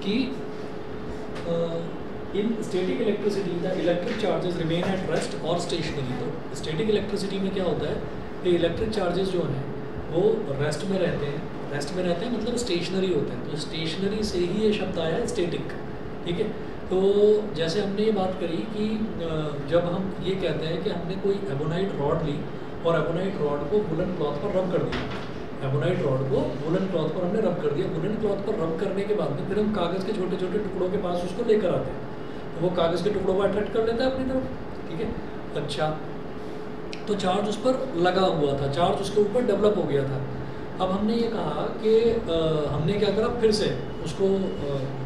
कि इन static electricity the electric charges remain at rest और stationery. तो स्टैटिक इलेक्ट्रिसिटी में क्या होता है कि इलेक्ट्रिक चार्जेस जो हैं वो रेस्ट में रहते हैं। रेस्ट में रहते हैं मतलब स्टेशनरी होते हैं। तो स्टेशनरी से ही ये शब्द आया है स्टैटिक, ठीक है। तो जैसे हमने ये बात करी कि जब हम ये कहते हैं कि हमने कोई एबोनाइट रॉड ली और एबोनाइट रॉड को वुलन क्लॉथ पर रब कर दिया, एबोनाइट रॉड को वुलन क्लॉथ पर हमने रब कर दिया। वुलन क्लॉथ पर रब करने के बाद में फिर हम कागज़ के छोटे छोटे टुकड़ों के पास उसको लेकर आते हैं, तो वो कागज़ के टुकड़ों को अट्रैक्ट कर लेता है अपनी तरफ, ठीक है। अच्छा, तो चार्ज उस पर लगा हुआ था, चार्ज उसके ऊपर डेवलप हो गया था। अब हमने ये कहा कि हमने क्या करा, फिर से उसको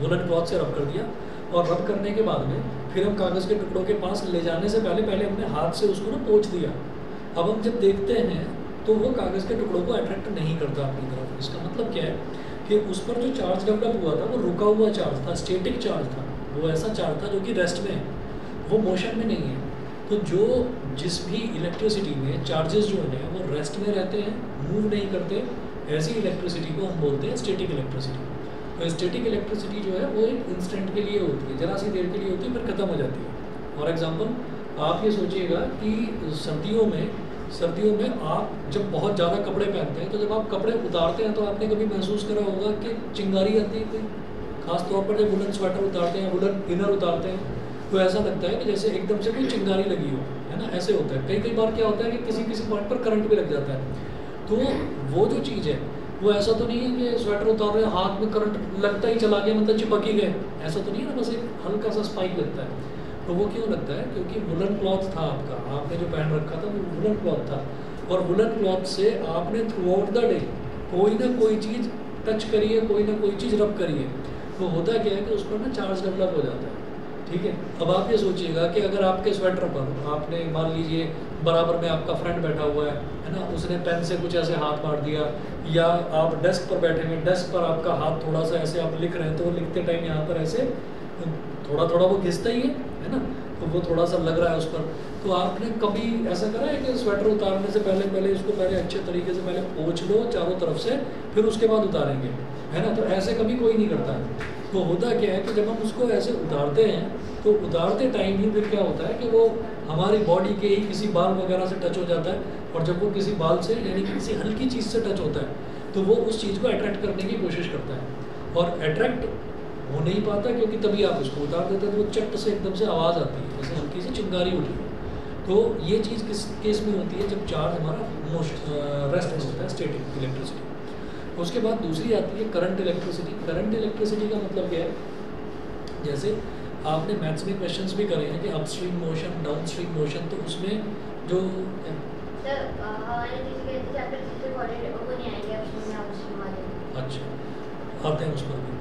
वुलन क्लॉथ से रब कर दिया और रब करने के बाद में फिर हम कागज़ के टुकड़ों के पास ले जाने से पहले हमने हाथ से उसको ना पोंछ दिया। अब हम जब देखते हैं तो वो कागज़ के टुकड़ों को अट्रैक्ट नहीं करता अपनी तरफ। इसका मतलब क्या है कि उस पर जो चार्ज डेवलप हुआ था वो रुका हुआ चार्ज था, स्टैटिक चार्ज था। वो ऐसा चार्ज था जो कि रेस्ट में है, वो मोशन में नहीं है। तो जो जिस भी इलेक्ट्रिसिटी में चार्जेस जो हैं वो रेस्ट में रहते हैं, मूव नहीं करते, ऐसी इलेक्ट्रिसिटी को हम बोलते हैं स्टैटिक इलेक्ट्रिसिटी। तो स्टैटिक इलेक्ट्रिसिटी जो है वो एक इंस्टेंट के लिए होती है, ज़रा सी देर के लिए होती है, फिर ख़त्म हो जाती है। फॉर एग्जांपल आप ये सोचिएगा कि सर्दियों में आप जब बहुत ज़्यादा कपड़े पहनते हैं तो जब आप कपड़े उतारते हैं तो आपने कभी महसूस करा होगा कि चिंगारी आती है कोई, खास तौर पर जब वुलन स्वेटर उतारते हैं, वुलन इनर उतारते हैं, तो ऐसा लगता है कि जैसे एकदम से कोई चिंगारी लगी हो, है ना। ऐसे होता है। कई बार क्या होता है कि किसी पॉइंट पर करंट भी लग जाता है। तो वो जो चीज़ है वो ऐसा तो नहीं है कि स्वेटर उतार रहे हाथ में करंट लगता ही चला गया, मतलब चिपक ही गए, ऐसा तो नहीं है ना, बस एक हल्का सा स्पाइक लगता है। तो वो क्यों लगता है? क्योंकि वुलन क्लॉथ था आपका, आपने जो पहन रखा था वो वुलन क्लॉथ था, और वुलन क्लॉथ से आपने थ्रू आउट द डे कोई ना कोई चीज़ टच करी है, कोई ना कोई चीज़ रब करी है। तो होता क्या है कि उस पर ना चार्ज डेवलप हो जाता है, ठीक है। अब आप ये सोचिएगा कि अगर आपके स्वेटर पर आपने मान लीजिए बराबर में आपका फ्रेंड बैठा हुआ है ना, उसने पेन से कुछ ऐसे हाथ मार दिया, या आप डेस्क पर बैठे हुए, डेस्क पर आपका हाथ थोड़ा सा ऐसे आप लिख रहे हैं, तो वो लिखते टाइम यहाँ पर ऐसे थोड़ा वो घिसता ही है ना, तो वो थोड़ा सा लग रहा है उस पर। तो आपने कभी ऐसा करा है कि स्वेटर उतारने से पहले इसको अच्छे तरीके से पहले पोंछ लो चारों तरफ से, फिर उसके बाद उतारेंगे, है ना। तो ऐसे कभी कोई नहीं करता है। तो होता क्या है कि जब हम उसको ऐसे उतारते हैं तो उतारते टाइम ही फिर क्या होता है कि वो हमारी बॉडी के ही किसी बाल वगैरह से टच हो जाता है, और जब वो किसी बाल से यानी किसी हल्की चीज़ से टच होता है तो वो उस चीज़ को अट्रैक्ट करने की कोशिश करता है, और अट्रैक्ट हो नहीं पाता क्योंकि तभी आप उसको उतार देते हैं तो वो चट से एकदम से आवाज़ आती है, जैसे हल्की सी चिंगारी उठी है। तो ये चीज़ किस केस में होती है? जब चार्ज हमारा रेस्ट में होता है, स्टैटिक इलेक्ट्रिसिटी। उसके बाद दूसरी आती है करंट इलेक्ट्रिसिटी। करंट इलेक्ट्रिसिटी का मतलब क्या है? जैसे आपने मैथ्स में क्वेश्चंस भी करे हैं कि अपस्ट्रीम मोशन, डाउनस्ट्रीम मोशन, तो उसमें जो अच्छा आते हैं उस पर भी,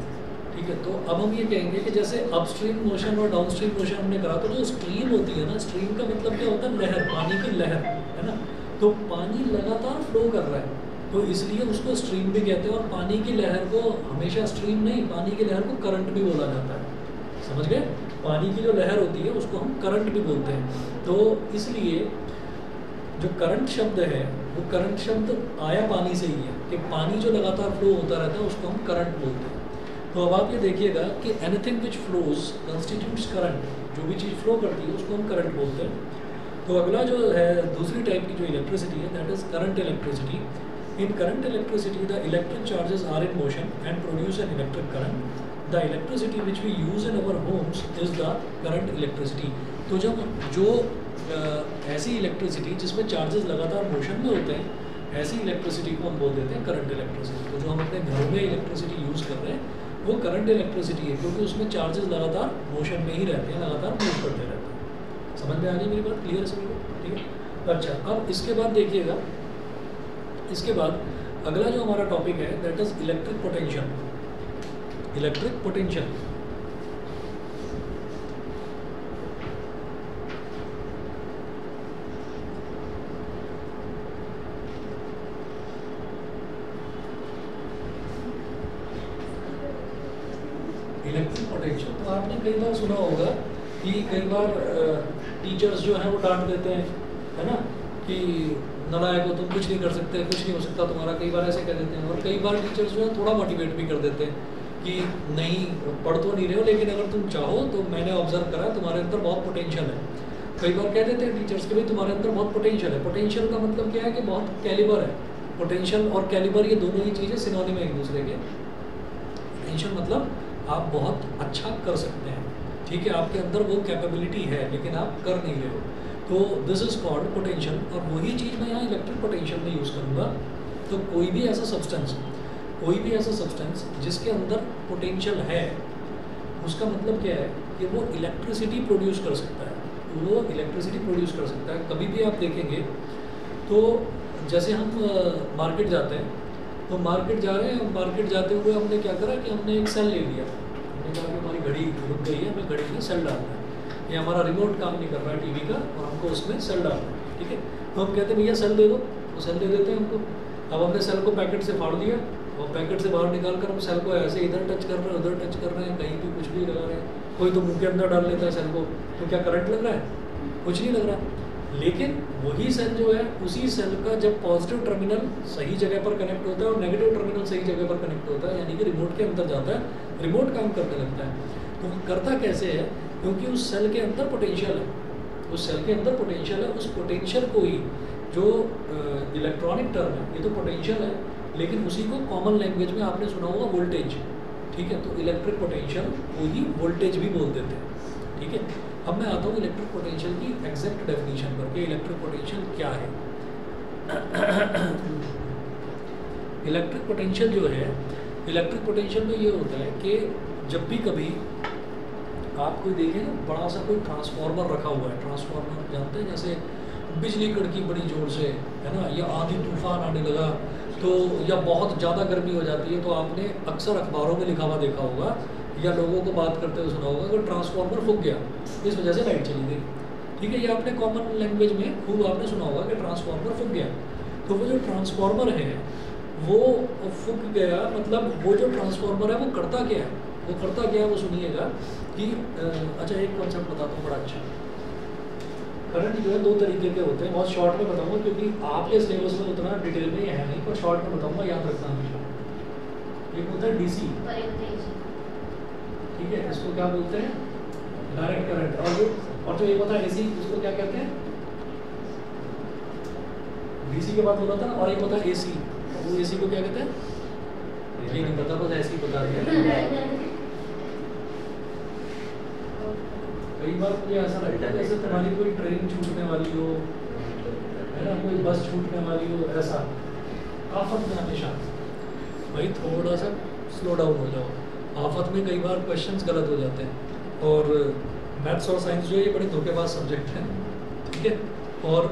ठीक है। तो अब हम ये कहेंगे कि जैसे अपस्ट्रीम मोशन और डाउनस्ट्रीम मोशन हमने करा, तो जो स्ट्रीम होती है ना, स्ट्रीम का मतलब क्या होता है? लहर, पानी की लहर, है ना। तो पानी लगातार फ्लो कर रहा है, तो इसलिए उसको स्ट्रीम भी कहते हैं। और पानी की लहर को हमेशा स्ट्रीम नहीं, पानी की लहर को करंट भी बोला जाता है, समझ गए। पानी की जो लहर होती है उसको हम करंट भी बोलते हैं। तो इसलिए जो करंट शब्द है वो करंट शब्द आया पानी से ही है, कि पानी जो लगातार फ्लो होता रहता है उसको हम करंट बोलते हैं। तो अब आप ये देखिएगा कि anything which flows constitutes current, जो भी चीज़ फ्लो करती है उसको हम करंट बोलते हैं। तो अगला जो है दूसरी टाइप की जो इलेक्ट्रिसिटी है, that is current electricity. In current electricity, the electric charges are in motion and produce an electric current. The electricity which we use in our homes is the current electricity. तो जब जो ऐसी electricity जिसमें charges लगातार motion में होते हैं, ऐसी इलेक्ट्रिसिटी को हम बोल देते हैं करंट इलेक्ट्रिसिटी। तो जो हम अपने घरों में इलेक्ट्रिसिटी यूज़ कर रहे हैं वो करंट इलेक्ट्रिसिटी है, क्योंकि उसमें चार्जेस लगातार मोशन में ही रहते हैं, लगातार मूव करते रहते हैं। समझ में आ गई मेरी बात? क्लियर है सभी को? ठीक है। अच्छा, अब इसके बाद देखिएगा, इसके बाद अगला जो हमारा टॉपिक है that is electric potential. Electric potential electric potential तो आपने कई बार सुना होगा कि कई बार टीचर्स जो हैं वो डांट देते हैं, है ना, कि नालायक हो तुम, कुछ नहीं कर सकते, कुछ नहीं हो सकता तुम्हारा, कई बार ऐसे कह देते हैं। और कई बार टीचर्स जो है थोड़ा मोटिवेट भी कर देते हैं कि नहीं पढ़ तो नहीं रहे हो, लेकिन अगर तुम चाहो तो मैंने ऑब्जर्व करा तुम्हारे अंदर बहुत पोटेंशियल है। कई बार कह देते हैं टीचर्स के भाई तुम्हारे अंदर बहुत पोटेंशियल है। पोटेंशियल का मतलब क्या है कि बहुत कैलिबर है। पोटेंशियल और कैलिबर ये दोनों ही चीज़ें सिनोनिम है एक दूसरे के। पोटेंशियल मतलब आप बहुत अच्छा कर सकते हैं, ठीक है, आपके अंदर वो कैपेबिलिटी है लेकिन आप कर नहीं रहे हो, तो दिस इज कॉल्ड पोटेंशियल। और वही चीज़ मैं यहाँ इलेक्ट्रिक पोटेंशियल में यूज़ करूँगा। तो कोई भी ऐसा सब्सटेंस जिसके अंदर पोटेंशियल है, उसका मतलब क्या है कि वो इलेक्ट्रिसिटी प्रोड्यूस कर सकता है। कभी भी आप देखेंगे तो जैसे हम मार्केट जाते हैं, तो मार्केट जा रहे हैं, मार्केट जाते हुए हमने क्या करा कि हमने एक सेल ले लिया। हमने कहा कि हमारी घड़ी रुक गई है, हमें घड़ी में सेल डालना है, या हमारा रिमोट काम नहीं कर रहा है टीवी का और हमको उसमें सेल डालना है, ठीक है। तो हम कहते हैं भैया सेल दे दो, तो सेल दे देते हैं हमको। अब हमने सेल को पैकेट से फाड़ दिया और पैकेट से बाहर निकाल कर हम सेल को ऐसे इधर टच कर रहे हैं, उधर टच कर रहे हैं, कहीं भी कुछ भी लगा रहे हैं। कोई तो मुँह के अंदर डाल लेता है सेल को, तो क्या करंट लग रहा है? कुछ नहीं लग रहा। लेकिन वही सेल जो है, उसी सेल का जब पॉजिटिव टर्मिनल सही जगह पर कनेक्ट होता है और नेगेटिव टर्मिनल सही जगह पर कनेक्ट होता है, यानी कि रिमोट के अंदर जाता है, रिमोट काम करने लगता है। तो करता कैसे है? क्योंकि उस सेल के अंदर पोटेंशियल है, उस पोटेंशियल को ही जो इलेक्ट्रॉनिक टर्म है, ये तो पोटेंशियल है, लेकिन उसी को कॉमन लैंग्वेज में आपने सुना होगा वोल्टेज, ठीक है। तो इलेक्ट्रिक पोटेंशियल को ही वोल्टेज भी बोल देते हैं, ठीक है। अब मैं आता हूँ इलेक्ट्रिक पोटेंशियल की एग्जैक्ट डेफिनेशन पर कि इलेक्ट्रिक पोटेंशियल क्या है। इलेक्ट्रिक पोटेंशियल जो है, इलेक्ट्रिक पोटेंशियल में ये होता है कि जब भी कभी आप कोई देखें ना, बड़ा सा कोई ट्रांसफार्मर रखा हुआ है, ट्रांसफार्मर जानते हैं, जैसे बिजली कड़की बड़ी ज़ोर से, है ना, या आंधी तूफान आने लगा तो, या बहुत ज़्यादा गर्मी हो जाती है, तो आपने अक्सर अखबारों में लिखा हुआ देखा होगा या लोगों को बात करते हुए सुना होगा कि ट्रांसफार्मर फूक गया, इस वजह से लाइट चली गई, ठीक है। ये आपने कॉमन लैंग्वेज में खूब आपने सुना होगा कि ट्रांसफार्मर फूक गया। तो वो जो ट्रांसफार्मर है वो फूक गया, मतलब वो जो ट्रांसफार्मर है वो करता क्या है, वो सुनिएगा कि अच्छा एक कॉन्सेप्ट बताता हूँ बड़ा अच्छा। करंट जो है दो तरीके के होते हैं, बहुत शॉर्ट में बताऊंगा क्योंकि आपके सिलेबस में उतना डिटेल में है नहीं, पर शॉर्ट में बताऊंगा, याद रखना हमेशा। एक होता है डीसी, ठीक है, इसको क्या बोलते हैं? Direct current. और जो एक होता है एसी, इसको क्या कहते हैं? डीसी के बाद बोला था ना, और एक होता है एसी, वो एसी को क्या कहते हैं? ये नहीं पता, बस ऐसे ही बता दिया। कई बार मुझे ऐसा लगता है जैसे तुम्हारी कोई ट्रेन छूटने वाली हो, है ना, कोई बस छूटने वाली हो, ऐसा आफत में हमेशा भाई थोड़ा सा स्लो डाउन हो जाओ। आफत में कई बार क्वेश्चंस गलत हो जाते हैं, और मैथ्स और साइंस जो है ये बड़े धोखेबाज सब्जेक्ट हैं, ठीक है। और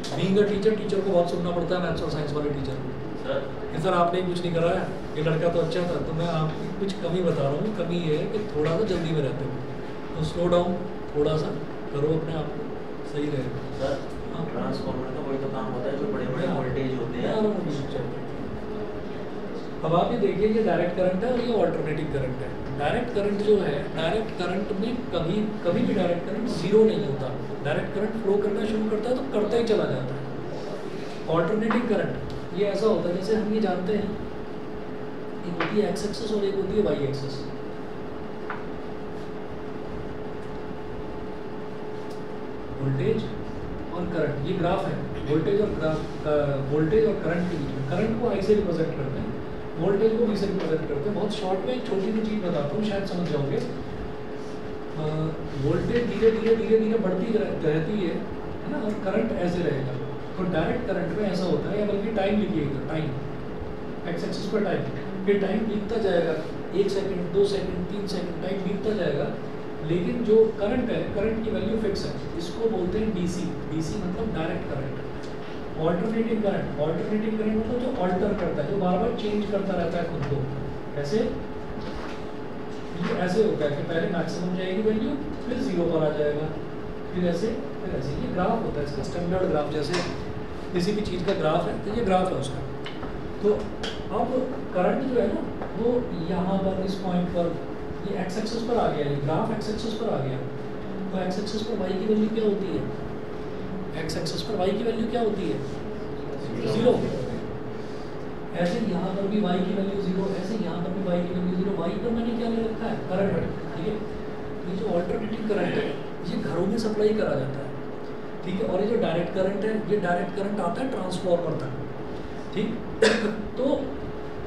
बीइंग अ टीचर को बहुत सुनना पड़ता है, मैथ्स और साइंस वाले टीचर को। सर आपने कुछ नहीं करा है, ये लड़का तो अच्छा था, तो मैं आपकी कुछ कमी बता रहा हूँ। कमी ये है कि थोड़ा सा जल्दी में रहते हो, तो स्लो डाउन थोड़ा सा करो अपने आप को, सही रहेगा। सर ट्रांसफार्मर का वही तो काम होता है जो बड़े वोल्टेज होते हैं। अब आप ये देखिए, ये डायरेक्ट करंट है और ये ऑल्टरनेटिंग करंट है। डायरेक्ट करंट जो है, डायरेक्ट करंट में कभी भी डायरेक्ट करंट जीरो नहीं होता। डायरेक्ट करंट फ्लो करना शुरू करता है तो करता ही चला जाता है। ऑल्टरनेटिंग करंट ये ऐसा होता है, जैसे हम ये जानते हैं, एक होती है एक्स एक्सिस और एक होती है वाई एक्सिस। वोल्टेज और करंट, ये ग्राफ है वोल्टेज और करंट के बीच में। करंट को आई से रिप्रेजेंट करते हैं, वोल्टेज को बी से रिप्रेजेंट करते हैं। बहुत शॉर्ट में एक छोटी सी चीज़ बताता हूँ, शायद समझ जाओगे। वोल्टेज धीरे धीरे बढ़ती रहती है ना, और करंट ऐसे रहेगा। तो डायरेक्ट करंट में ऐसा होता है, या बल्कि टाइम लिखिएगा, टाइम एक्स एक्सिस पर टाइम, ये टाइम बीतता जाएगा, 1 सेकंड 2 सेकंड 3 सेकंड टाइम बीतता जाएगा, लेकिन जो करंट है, करंट की वैल्यू फिक्स है। इसको बोलते हैं डीसी। डीसी मतलब डायरेक्ट करंट। ऑल्टरनेटिंग करंट मतलब जो ऑल्टर करता है, जो बार बार चेंज करता रहता है खुद को। कैसे? ये ऐसे होता है कि पहले मैक्सिमम जाएगी वैल्यू, फिर 0 पर आ जाएगा, फिर ऐसे। ये ग्राफ होता है इसका, स्टैंडर्ड ग्राफ। जैसे किसी भी चीज़ का ग्राफ है, तो ये ग्राफ है उसका। तो अब करंट जो है ना, वो यहाँ पर इस पॉइंट पर ये एक्स एक्सिस पर आ गया, ये ग्राफ एक्स एक्सिस पर आ गया। तो एक्स एक्सिस पर वाई की वैल्यू क्या होती है? एक्स एक्सिस पर वाई की वैल्यू क्या होती है? 0। ऐसे यहाँ पर भी y की वैल्यू 0, ऐसे यहाँ पर भी y की वैल्यू 0। y पर मैंने क्या ले रखा है, करंट, ठीक है। ये जो अल्टरनेटिंग करंट है ये घरों में सप्लाई करा जाता है, ठीक है। और ये जो डायरेक्ट करंट है ये डायरेक्ट करंट आता है ट्रांसफार्मर तक, ठीक। तो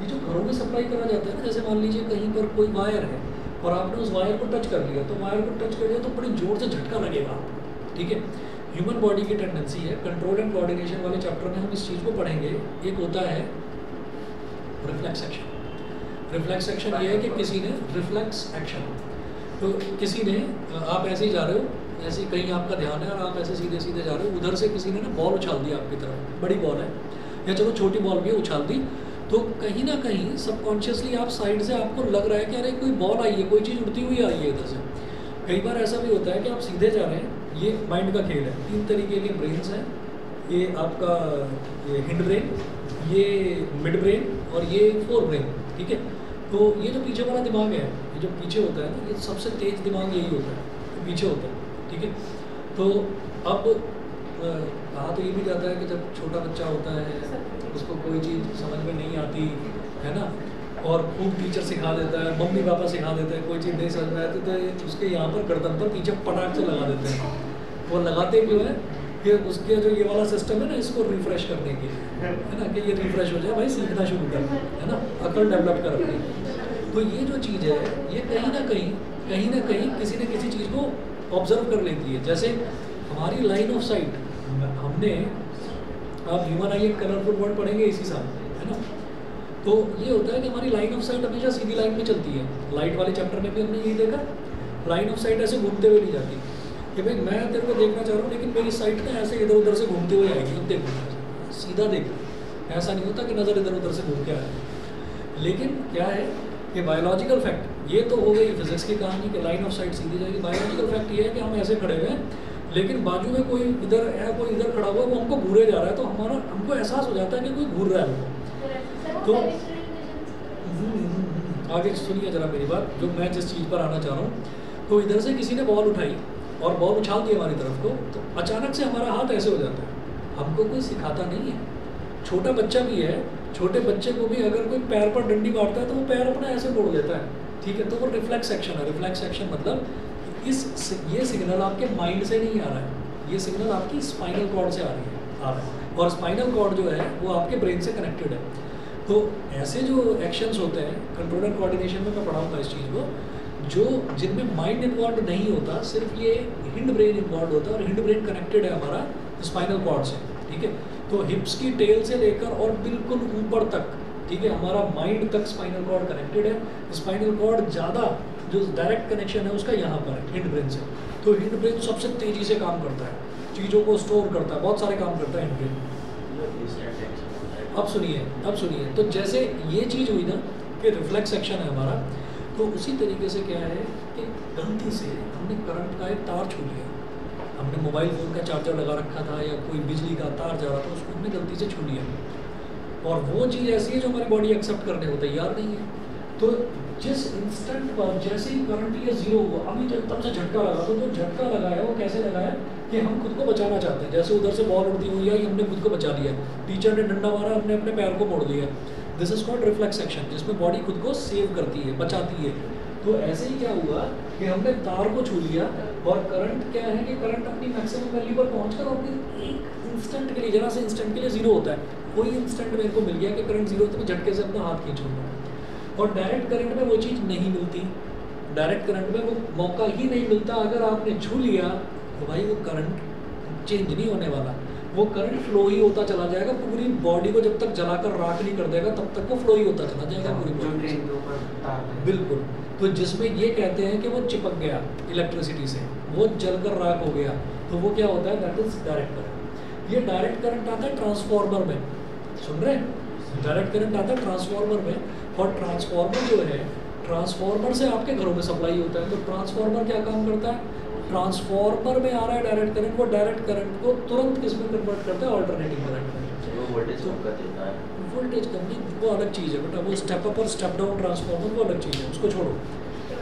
ये जो घरों में सप्लाई करा जाता है ना, जैसे मान लीजिए कहीं पर कोई वायर है और आपने उस वायर को टच कर लिया, तो वायर को टच कर लिया तो बड़ी जोर से झटका लगेगा आपको, ठीक है। ह्यूमन बॉडी की टेंडेंसी है, कंट्रोल एंड कोऑर्डिनेशन वाले चैप्टर में हम इस चीज़ को पढ़ेंगे। एक होता है रिफ्लेक्स एक्शन। रिफ्लेक्स एक्शन ये है कि किसी ने रिफ्लेक्स एक्शन, तो किसी ने आप ऐसे ही जा रहे हो, ऐसे कहीं आपका ध्यान है और आप ऐसे सीधे सीधे जा रहे हो, उधर से किसी ने ना बॉल उछाल दी आपकी तरफ, बड़ी बॉल है या चलो छोटी बॉल भी है, उछाल दी, तो कहीं ना कहीं सबकॉन्शियसली आप साइड से आपको लग रहा है कि अरे कोई बॉल आई है, कोई चीज़ उड़ती हुई आई है इधर से। कई बार ऐसा भी होता है कि आप सीधे जा रहे हैं, ये माइंड का खेल है, 3 तरीके के ब्रेन्स हैं, ये आपका ये हिंड ब्रेन, ये मिड ब्रेन और ये फोर ब्रेन, ठीक है। तो ये जो पीछे वाला दिमाग है, ये जो पीछे होता है ना, ये सबसे तेज दिमाग यही होता है, तो पीछे होता है, ठीक है। तो अब कहा तो ये भी जाता है कि जब छोटा बच्चा होता है उसको कोई चीज़ समझ में नहीं आती है ना, और खूब टीचर सिखा देता है, मम्मी पापा सिखा देते हैं, कोई चीज़ नहीं समझ में आती तो उसके यहाँ पर गर्दन पर पीछे पटाख से लगा देते हैं। वो लगाते क्यों है कि उसके जो ये वाला सिस्टम है ना, इसको रिफ्रेश करने के लिए, है ना, कि ये रिफ्रेश हो जाए, भाई सीखना शुरू कर, है ना, अकल डेवलप कर अपनी। तो ये जो चीज़ है ये कहीं ना कहीं किसी न किसी चीज़ को ऑब्जर्व कर लेती है। जैसे हमारी लाइन ऑफ साइट, हमने आप ह्यूमन आई एक कलरफुल वर्ड पढ़ेंगे इसी साल, है ना। तो ये होता है कि हमारी लाइन ऑफ साइट हमेशा सीधी लाइन में चलती है। लाइट वाले चैप्टर में भी हमने यही देखा, लाइन ऑफ साइट ऐसे घूमते हुए नहीं जाती कि भाई मैं तेरे को देखना चाह रहा हूँ लेकिन मेरी साइट ना ऐसे इधर उधर से घूमते हुए आएगी, अब देखो सीधा देख, ऐसा नहीं होता कि नज़र इधर उधर से घूम के आए। लेकिन क्या है कि बायोलॉजिकल फैक्ट, ये तो हो गई फिजिक्स की कहानी कि लाइन ऑफ साइट सीधी जाएगी। बायोलॉजिकल फैक्ट ये है कि हम ऐसे खड़े हुए हैं लेकिन बाजू में कोई इधर है, कोई इधर खड़ा हुआ है, वो हमको घूरे जा रहा है, तो हमको एहसास हो जाता है कि कोई घूर रहा है हमको। तो आगे सुनिए जरा मेरी बात, जो मैं जिस चीज़ पर आना चाह रहा हूँ। तो इधर से किसी ने बॉल उठाई और बॉल उछाल दी हमारी तरफ को, तो अचानक से हमारा हाथ ऐसे हो जाता है। हमको कोई सिखाता नहीं है, छोटा बच्चा भी है, छोटे बच्चे को भी अगर कोई पैर पर डंडी मारता है तो वो पैर अपना ऐसे मोड़ देता है, ठीक है। तो वो रिफ्लेक्स एक्शन है। रिफ्लेक्स एक्शन मतलब ये सिग्नल आपके माइंड से नहीं आ रहा है, ये सिग्नल आपकी स्पाइनल कॉर्ड से आ रहा है, और स्पाइनल कॉर्ड जो है वो आपके ब्रेन से कनेक्टेड है। तो ऐसे जो एक्शंस होते हैं कंट्रोल एंड कोऑर्डिनेशन में मैं पढ़ाऊंगा इस चीज़ को, जो जिनमें माइंड इन्वॉल्व नहीं होता, सिर्फ ये हिंड ब्रेन इन्वॉल्व होता है, और हिंड ब्रेन कनेक्टेड है हमारा स्पाइनल कॉर्ड से, ठीक है। तो हिप्स की टेल से लेकर और बिल्कुल ऊपर तक, ठीक है, हमारा माइंड तक स्पाइनल कॉर्ड कनेक्टेड है। स्पाइनल कॉर्ड ज़्यादा जो डायरेक्ट कनेक्शन है उसका यहाँ पर है हिंड ब्रेन से। तो हिंड ब्रेन सबसे तेज़ी से काम करता है, चीज़ों को स्टोर करता है, बहुत सारे काम करता है हिंड ब्रेन। अब सुनिए, तो जैसे ये चीज़ हुई ना कि रिफ्लेक्स एक्शन है हमारा, तो उसी तरीके से क्या है कि गलती से हमने करंट का एक तार छू लिया, हमने मोबाइल फ़ोन का चार्जर लगा रखा था या कोई बिजली का तार जा रहा था, उसको हमने गलती से छू लिया, और वो चीज़ ऐसी है जो हमारी बॉडी एक्सेप्ट करने को तैयार नहीं है। तो जिस इंस्टेंट पर जैसे ही करंट ये जीरो हुआ, अभी तो एकदम से झटका लगा, तो जो झटका लगा है वो कैसे लगा है कि हम खुद को बचाना चाहते हैं। जैसे उधर से बॉल उड़ती हुई आई, हमने खुद को बचा लिया, टीचर ने डंडा मारा, हमने अपने पैर को मोड़ दिया। This is called reflex action, जिसमें बॉडी खुद को सेव करती है, बचाती है। तो ऐसे ही क्या हुआ कि हमने तार को छू लिया, और करंट क्या है कि करंट अपनी मैक्सिमम वैल्यू पर पहुँचकर अपनी एक इंस्टेंट के लिए, जरा से इंस्टेंट के लिए जीरो होता है। कोई इंस्टेंट मेरे को मिल गया कि करंट जीरो, तो मैं झटके से अपना हाथ खींच लूँगा। और डायरेक्ट करंट में वो चीज़ नहीं मिलती, डायरेक्ट करंट में वो मौका ही नहीं मिलता। अगर आपने छू लिया तो भाई वो करंट चेंज नहीं होने वाला, वो करंट फ्लो ही होता चला जाएगा। पूरी बॉडी को जब तक जलाकर राख नहीं कर देगा तब तक वो फ्लो ही होता चला जाएगा पूरी बॉडी से। बिल्कुल। तो जिसमें ये कहते हैं कि वो चिपक गया इलेक्ट्रिसिटी से, वो जलकर राख हो गया, तो वो क्या होता है, दैट इज डायरेक्ट करंट। ये डायरेक्ट करंट आता है ट्रांसफार्मर में, सुन रहे हैं, डायरेक्ट करंट आता है ट्रांसफार्मर में। और ट्रांसफार्मर जो है, ट्रांसफार्मर से आपके घरों में सप्लाई होता है। तो ट्रांसफार्मर क्या काम करता है, ट्रांसफार्मर में आ रहा है डायरेक्ट करंट, वो डायरेक्ट करंट को तुरंत किस में कन्वर्ट करता है, अल्टरनेटिंग करंट में। वोल्टेज कम कर देता है, वोल्टेज कम नहीं, वो अलग चीज़ है बेटा, वो स्टेप अप और स्टेप डाउन ट्रांसफार्मर वो अलग चीज़ है, उसको छोड़ो।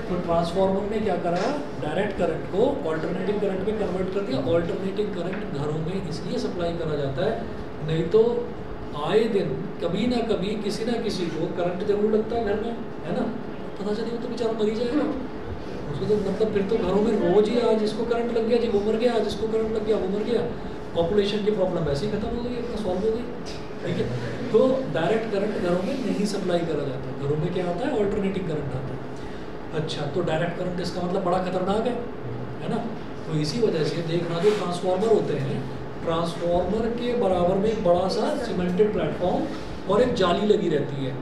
तो ट्रांसफार्मर ने क्या करा, डायरेक्ट करंट को अल्टरनेटिंग करंट में कन्वर्ट कर दिया। अल्टरनेटिंग करंट घरों में इसलिए सप्लाई करा जाता है, नहीं तो आए दिन कभी ना कभी किसी ना किसी को करंट जरूर लगता है घर में, है ना। पता चले वो तो बेचारा मर ही जाएगा उसको, तो मतलब फिर तो घरों में रोज ही आज इसको करंट लग गया जी वो मर गया, आज इसको करंट लग गया वो मर गया। पॉपुलेशन की प्रॉब्लम वैसे ही खत्म हो गई, अपना सॉल्व हो गई, ठीक है। तो डायरेक्ट करंट घरों में नहीं सप्लाई करा जाता, घरों में क्या आता है, ऑल्टरनेटिंग करंट आता है। अच्छा, तो डायरेक्ट करंट इसका मतलब बड़ा खतरनाक है ना। तो इसी वजह से देखना जो ट्रांसफार्मर होते हैं, ट्रांसफार्मर के बराबर में एक बड़ा सा सीमेंटेड प्लेटफॉर्म और एक जाली लगी रहती है,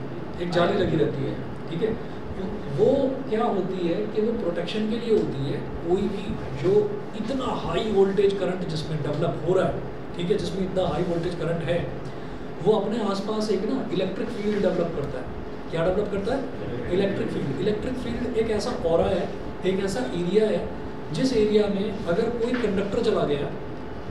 एक जाली लगी रहती है, ठीक है। तो वो क्या होती है कि वो प्रोटेक्शन के लिए होती है। कोई भी जो इतना हाई वोल्टेज करंट जिसमें डेवलप हो रहा है, ठीक है, जिसमें इतना हाई वोल्टेज करंट है, वो अपने आसपास एक ना इलेक्ट्रिक फील्ड डेवलप करता है। क्या डेवलप करता है? Electric field. इलेक्ट्रिक फील्ड एक ऐसा ऑरा है, एक ऐसा एरिया है जिस एरिया में अगर कोई कंडक्टर चला गया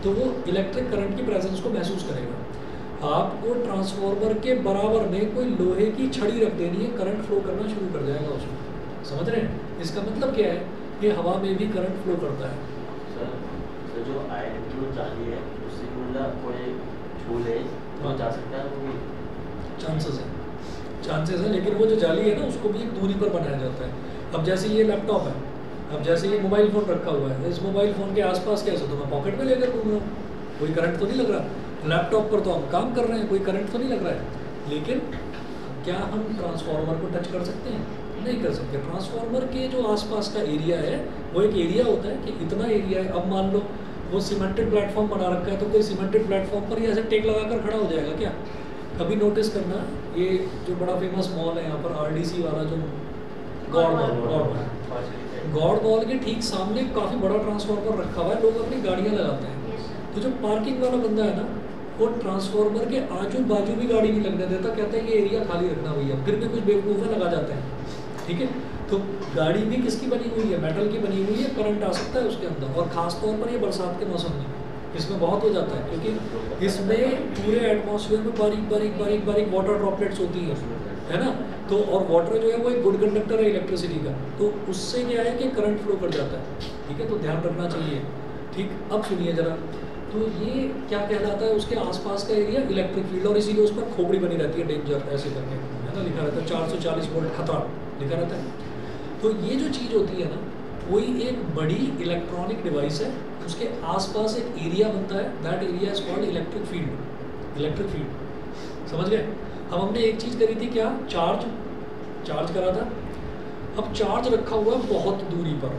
तो वो इलेक्ट्रिक करंट की प्रेजेंस को महसूस करेगा। आपको ट्रांसफार्मर के बराबर में कोई लोहे की छड़ी रख देनी है, करंट फ्लो करना शुरू कर जाएगा उसमें। समझ रहे हैं? इसका मतलब क्या है कि हवा में भी करंट फ्लो करता है। सर जो आयरन की जाली है उससे कोई झूले तो जा सकता है, वो चांसेस है, लेकिन वो जो जाली है ना उसको भी एक दूरी पर बनाया जाता है। अब जैसे ये लैपटॉप है, अब जैसे ये मोबाइल फ़ोन रखा हुआ है, इस मोबाइल फ़ोन के आसपास कैसे, तो मैं पॉकेट में लेकर घूम रहा हूँ, कोई करंट तो नहीं लग रहा। लैपटॉप पर तो हम काम कर रहे हैं, कोई करंट तो नहीं लग रहा है। लेकिन क्या हम ट्रांसफार्मर को टच कर सकते हैं? नहीं कर सकते। ट्रांसफार्मर के जो आसपास का एरिया है वो एक एरिया होता है कि इतना एरिया है। अब मान लो वो सीमेंटेड प्लेटफॉर्म बना रखा है, तो कोई सीमेंटेड प्लेटफॉर्म पर ही ऐसे टेक लगाकर खड़ा हो जाएगा क्या? कभी नोटिस करना, ये जो बड़ा फेमस मॉल है यहाँ पर RDC वाला, जो गॉड मॉल के ठीक सामने काफ़ी बड़ा ट्रांसफार्मर रखा हुआ है, लोग अपनी गाड़ियाँ लगाते हैं। तो जो पार्किंग वाला बंदा है ना, वो ट्रांसफार्मर के आजू बाजू भी गाड़ी नहीं लगने देता, कहते हैं ये एरिया खाली रखना भैया। फिर भी कुछ बेवकूफ़ें लगा जाते हैं, ठीक है। तो गाड़ी भी किसकी बनी हुई है? मेटल की बनी हुई है, करंट आ सकता है उसके अंदर। और ख़ास तौर पर ये बरसात के मौसम में इसमें बहुत हो जाता है, क्योंकि इसमें पूरे एटमॉस्फेयर में बारीक वाटर ड्रॉपलेट्स होती है ना। तो और वाटर जो है वो एक गुड कंडक्टर है इलेक्ट्रिसिटी का, तो उससे क्या है कि करंट फ्लो कर जाता है, ठीक है। तो ध्यान रखना चाहिए, ठीक। अब सुनिए ज़रा, तो ये क्या कहलाता है? उसके आसपास का एरिया इलेक्ट्रिक फील्ड, और इसीलिए उस पर खोपड़ी बनी रहती है, डेंजर ऐसे करके, है ना, लिखा रहता है 440 वोल्ट खतरा लिखा रहता है। तो ये जो चीज़ होती है ना, वही एक बड़ी इलेक्ट्रॉनिक डिवाइस है, उसके आसपास एक एरिया बनता है, that area is called electric field. Electric field, समझ गए? अब हमने एक चीज़ करी थी, क्या? चार्ज करा था। अब चार्ज रखा हुआ बहुत दूरी पर,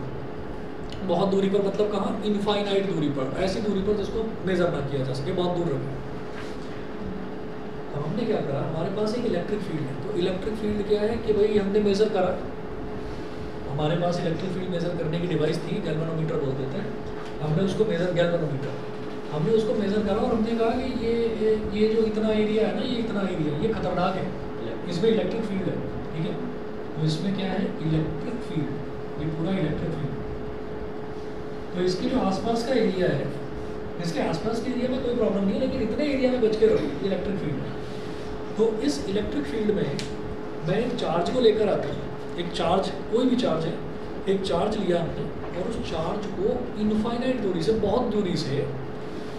बहुत दूरी पर मतलब कहाँ? इनफाइनाइट दूरी पर, ऐसी दूरी पर जिसको मेजर ना किया जा सके, बहुत दूर रखा। अब हमने क्या करा, हमारे पास एक इलेक्ट्रिक फील्ड है। तो इलेक्ट्रिक फील्ड क्या है कि भाई हमने मेज़र करा, हमारे पास इलेक्ट्रिक फील्ड मेज़र करने की डिवाइस थी, गैल्वेनोमीटर बोल देते हैं। हमने उसको गैल्वेनोमीटर हमने उसको मेज़र करा और हमने कहा कि ये जो इतना एरिया है ना, ये इतना एरिया, ये खतरनाक है, इसमें इलेक्ट्रिक फील्ड है, ठीक है। तो इसमें क्या है? इलेक्ट्रिक फील्ड, ये पूरा इलेक्ट्रिक फील्ड। तो इसके जो आसपास का एरिया है, इसके आसपास के एरिया में कोई प्रॉब्लम नहीं है, लेकिन इतने एरिया में बच के रहो, इलेक्ट्रिक फील्ड है। तो इस इलेक्ट्रिक फील्ड में मैं एक चार्ज को लेकर आता हूँ, एक चार्ज, कोई भी चार्ज है, एक चार्ज लिया हमने और उस चार्ज को इनफाइनाइट दूरी से, बहुत दूरी से,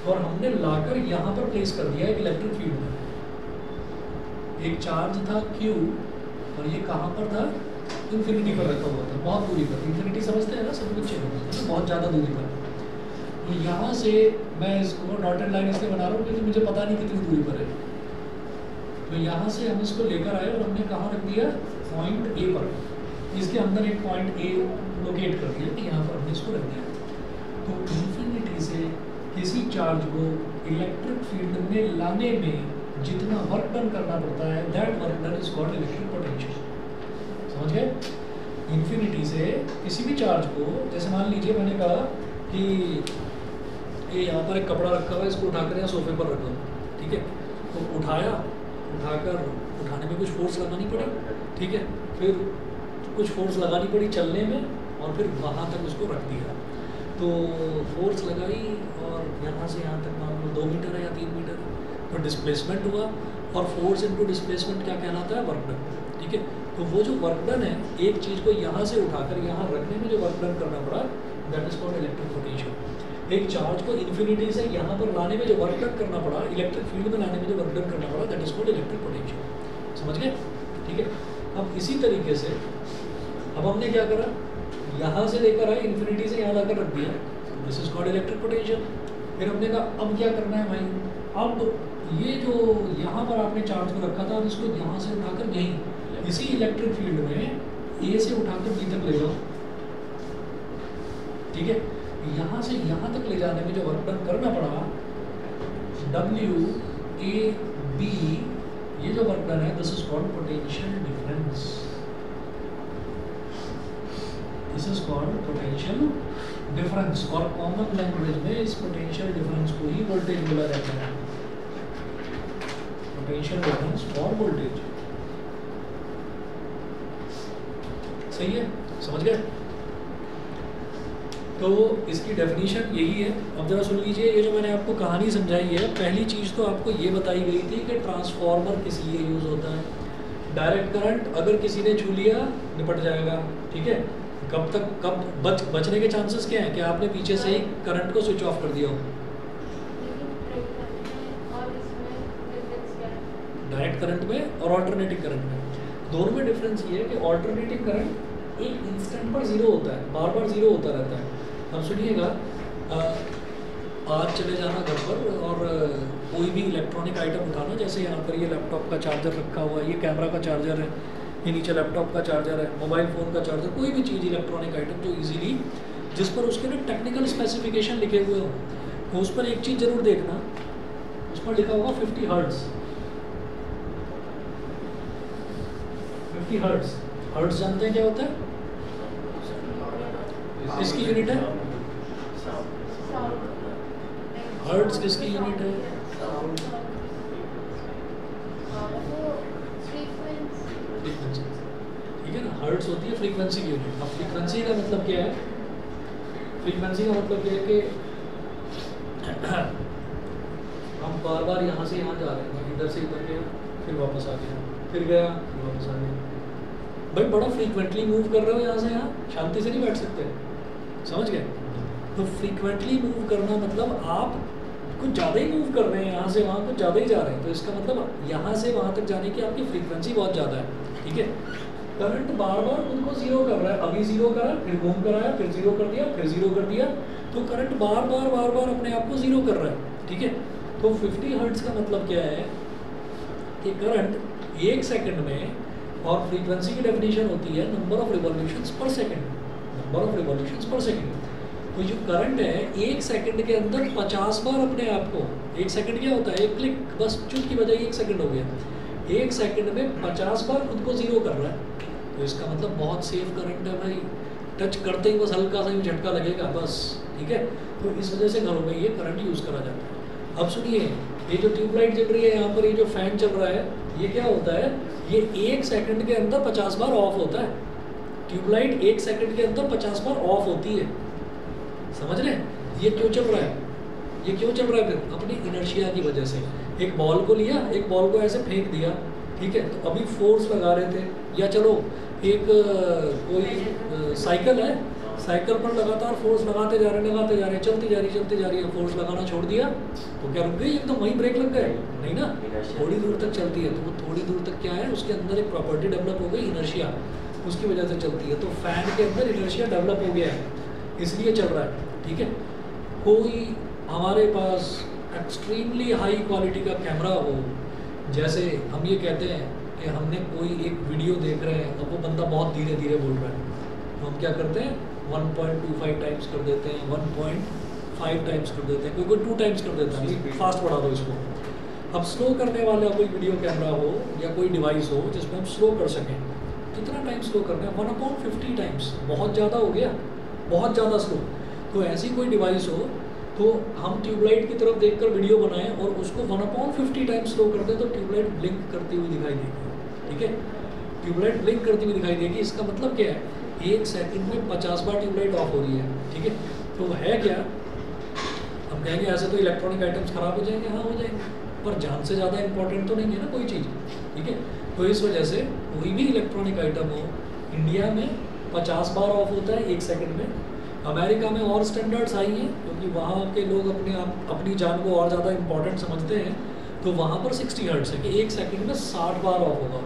और हमने लाकर यहाँ पर प्लेस कर दिया एक इलेक्ट्रिक फील्ड में। एक चार्ज था Q और ये कहाँ पर था? इन्फिनिटी पर रखा हुआ था, बहुत दूरी पर। इन्फिनिटी समझते हैं ना सब बच्चे, बहुत ज़्यादा दूरी पर। तो यहाँ से मैं इसको डॉटेड लाइन इसलिए बना रहा हूँ क्योंकि मुझे पता नहीं कितनी दूरी पर है। तो यहाँ से हम इसको लेकर आए और हमने कहाँ रख दिया? पॉइंट A पर। इसके अंदर एक पॉइंट A लोकेट कर दिया कि यहाँ पर हमने इसको रख दिया। तो इन्फिनिटी से किसी चार्ज को इलेक्ट्रिक फील्ड में लाने में जितना वर्क डन करना पड़ता है, that work done is called electric potential. समझ गए? इन्फिनिटी से किसी भी चार्ज को, जैसे मान लीजिए मैंने कहा कि ये यहाँ पर एक कपड़ा रखा हुआ है, इसको उठाकर यहाँ सोफे पर रख दो, ठीक है। तो उठाकर उठाने में कुछ फोर्स लगानी पड़ी, ठीक है। फिर कुछ फोर्स लगानी पड़ी चलने में, और फिर वहाँ तक उसको रख दिया। तो फोर्स लगाई और यहाँ से यहाँ तक मान लो 2 मीटर है या 3 मीटर, तो डिस्प्लेसमेंट हुआ, और फोर्स इनटू डिस्प्लेसमेंट क्या कहलाता है? वर्क डन, ठीक है। तो वो जो वर्क डन है, एक चीज़ को यहाँ से उठाकर यहाँ रखने में जो वर्क डन करना पड़ा, that is called electric potential. एक चार्ज को इन्फिनिटी से यहाँ पर लाने में जो वर्क डन करना पड़ा, इलेक्ट्रिक फील्ड में लाने में जो वर्क डन करना पड़ा, that is called electric potential. समझ गए? ठीक है। अब इसी तरीके से अब हमने क्या करा, यहाँ से लेकर आए इन्फिनिटी से यहाँ लाकर रख दिया, this is called electric potential. फिर हमने कहा अब क्या करना है भाई, अब ये जो यहाँ पर आपने चार्ज को रखा था, अब इसको यहाँ से उठाकर यहीं इसी इलेक्ट्रिक फील्ड में ए से उठाकर बी तक ले जाओ। ठीक है। यहाँ से यहाँ तक ले जाने में जो वर्क डन करना पड़ा, डब्ल्यू ए बी, ये जो वर्क डन है this is called potential difference. This is called potential difference, और कॉमन लैंग्वेज में इस पोटेंशियल डिफरेंस को ही वोल्टेज बोला जाता है। Potential difference for voltage. सही है? समझ गए? तो इसकी डेफिनेशन यही है। अब जरा सुन लीजिए, ये जो मैंने आपको कहानी समझाई है, पहली चीज़ तो आपको ये बताई गई थी कि ट्रांसफार्मर किस लिए यूज़ होता है। डायरेक्ट करंट अगर किसी ने छू लिया निपट जाएगा। ठीक है। कब बचने के चांसेस क्या हैं कि आपने पीछे से ही करंट को स्विच ऑफ कर दिया हो। डायरेक्ट करंट में और ऑल्टरनेटिंग करंट में, दोनों में डिफरेंस ये है कि ऑल्टरनेटिंग करंट एक इंस्टेंट पर जीरो होता है, बार बार जीरो होता रहता है। अब सुनिएगा, आज चले जाना घर पर और कोई भी इलेक्ट्रॉनिक आइटम उठाना, जैसे यहाँ पर ये लैपटॉप का चार्जर रखा हुआ है, ये कैमरा का चार्जर है, ये नीचे लैपटॉप का चार्जर है, मोबाइल फ़ोन का चार्जर, कोई भी चीज़ इलेक्ट्रॉनिक आइटम जो इजीली, जिस पर उसके ना टेक्निकल स्पेसिफिकेशन लिखे हुए हो, तो उस पर एक चीज़ ज़रूर देखना, उस पर लिखा होगा 50 हर्ट्ज़। 50 हर्ट्ज़, हर्ट्ज़ जानते हैं क्या होता है? इसकी यूनिट है हर्ट्ज़, किसकी यूनिट है? फ्रीक्वेंसी। ठीक है ना, हर्ट्ज़ होती है फ्रीक्वेंसी की यूनिट। अब फ्रीक्वेंसी का मतलब क्या है? फ्रीक्वेंसी का मतलब क्या है कि हम बार बार यहाँ से यहाँ जा रहे हैं, इधर से इधर गया, फिर वापस आ गया, फिर गया, फिर वापस आ गया। भाई बड़ा फ्रीक्वेंटली मूव कर रहे हो यहाँ से यहाँ, शांति से नहीं बैठ सकते। समझ गए? तो फ्रीक्वेंटली मूव करना मतलब आप कुछ ज़्यादा ही मूव कर रहे हैं, यहाँ से वहाँ कुछ ज़्यादा ही जा रहे हैं, तो इसका मतलब यहाँ से वहाँ तक जाने की आपकी फ्रीक्वेंसी बहुत ज़्यादा है। ठीक है। करंट बार बार उनको जीरो कर रहा है, अभी जीरो करा, फिर घूम कर आया, फिर जीरो कर दिया, फिर जीरो कर दिया, तो करंट बार बार अपने आप को जीरो कर रहा है। ठीक है। तो 50 हर्ट्ज़ का मतलब क्या है कि करंट 1 सेकंड में, और फ्रीक्वेंसी की डेफिनेशन होती है नंबर ऑफ रिवॉल्यूशंस पर सेकंड, नंबर ऑफ रिवॉल्यूशंस पर सेकंड। तो जो करंट है 1 सेकंड के अंदर 50 बार अपने आप को, 1 सेकंड क्या होता है? एक क्लिक, बस चुट की बजाय 1 सेकंड हो गया, 1 सेकंड में 50 बार खुद को जीरो कर रहा है। तो इसका मतलब बहुत सेफ करंट है भाई, टच करते ही बस हल्का सा ही झटका लगेगा बस। ठीक है। तो इस वजह से घरों में ये करंट यूज़ करा जाता है। अब सुनिए, ये जो ट्यूबलाइट जल रही है यहाँ पर, ये जो फैन चल रहा है, ये क्या होता है? ये 1 सेकंड के अंदर 50 बार ऑफ होता है। ट्यूबलाइट 1 सेकंड के अंदर 50 बार ऑफ होती है। समझ रहे हैं? ये क्यों चल रहा है? ये क्यों चल रहा है? फिर अपनी इनर्शिया की वजह से। एक बॉल को लिया, एक बॉल को ऐसे फेंक दिया, ठीक है, तो अभी फोर्स लगा रहे थे, या चलो एक कोई साइकिल है, साइकिल पर लगातार फोर्स लगाते जा रहे हैं, चलती जा रही है, फोर्स लगाना छोड़ दिया तो क्या रुक गई? एकदम वहीं ब्रेक लग गए? नहीं ना, थोड़ी दूर तक चलती है, तो वो थोड़ी दूर तक क्या है, उसके अंदर एक प्रॉपर्टी डेवलप हो गई, इनर्शिया, उसकी वजह से चलती है। तो फैन के अंदर इनर्शिया डेवलप हो गया है, इसलिए चल रहा है। ठीक है। कोई हमारे पास एक्सट्रीमली हाई क्वालिटी का कैमरा हो, जैसे हम ये कहते हैं कि हमने कोई एक वीडियो देख रहे हैं, अब वो बंदा बहुत धीरे धीरे बोल रहा है, तो हम क्या करते हैं? 1.25 टाइम्स कर देते हैं, 1.5 टाइम्स कर देते हैं, कोई 2 टाइम्स कर देता है, फास्ट बढ़ा दो इसको। अब स्लो करने वाला कोई वीडियो कैमरा हो या कोई डिवाइस हो जिसमें हम स्लो कर सकें, कितना टाइम स्लो करना है? 1/50 टाइम्स, बहुत ज़्यादा हो गया, बहुत ज़्यादा स्लो। तो ऐसी कोई डिवाइस हो तो हम ट्यूबलाइट की तरफ देखकर वीडियो बनाएं और उसको 1/50 टाइम्स स्लो कर दें, तो ट्यूबलाइट ब्लिंक करती हुई दिखाई देगी। ठीक है। ट्यूबलाइट ब्लिंक करती हुई दिखाई देगी। इसका मतलब क्या है? 1 सेकंड में 50 बार ट्यूबलाइट ऑफ हो रही है। ठीक है। तो है क्या, हम कहेंगे ऐसे तो इलेक्ट्रॉनिक आइटम्स ख़राब हो जाएंगे, हाँ हो जाएंगे, पर जान से ज़्यादा इंपॉर्टेंट तो नहीं है ना कोई चीज़। ठीक है। तो इस वजह से कोई भी इलेक्ट्रॉनिक आइटम हो, इंडिया में 50 बार ऑफ होता है 1 सेकंड में, अमेरिका में और स्टैंडर्ड्स आई हैं क्योंकि वहाँ के लोग अपनी जान को और ज़्यादा इम्पोर्टेंट समझते हैं, तो वहाँ पर 60 हर्ट्ज़ है कि 1 सेकंड में 60 बार ऑफ होगा,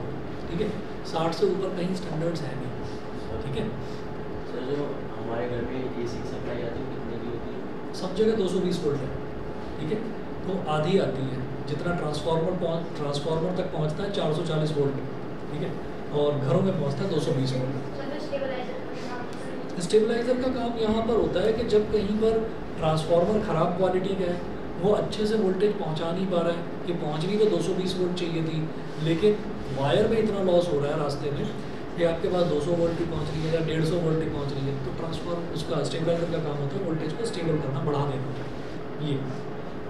ठीक है। 60 से ऊपर कहीं स्टैंडर्ड्स है नहीं, ठीक है। सर जो हमारे घर में AC सप्लाई आती है कितने की होती है? सब जगह 220 वोल्ट है, ठीक है। तो आधी आती है, जितना ट्रांसफार्मर तक पहुँचता है 440 वोल्ट, ठीक है, और घरों में पहुँचता है 220 वोल्ट। स्टेबलाइजर का काम यहाँ पर होता है कि जब कहीं पर ट्रांसफार्मर ख़राब क्वालिटी का है, वो अच्छे से वोल्टेज पहुँचा नहीं पा रहा है, कि पहुँचनी तो 220 वोल्ट चाहिए थी, लेकिन वायर में इतना लॉस हो रहा है रास्ते में कि आपके पास 200 वोल्ट ही पहुँच रही है या 150 वोल्ट ही पहुँच रही है, तो ट्रांसफार्मर उसका स्टेबलाइजर का काम होता है वोल्टेज को स्टेबल करना, बढ़ा देना। ये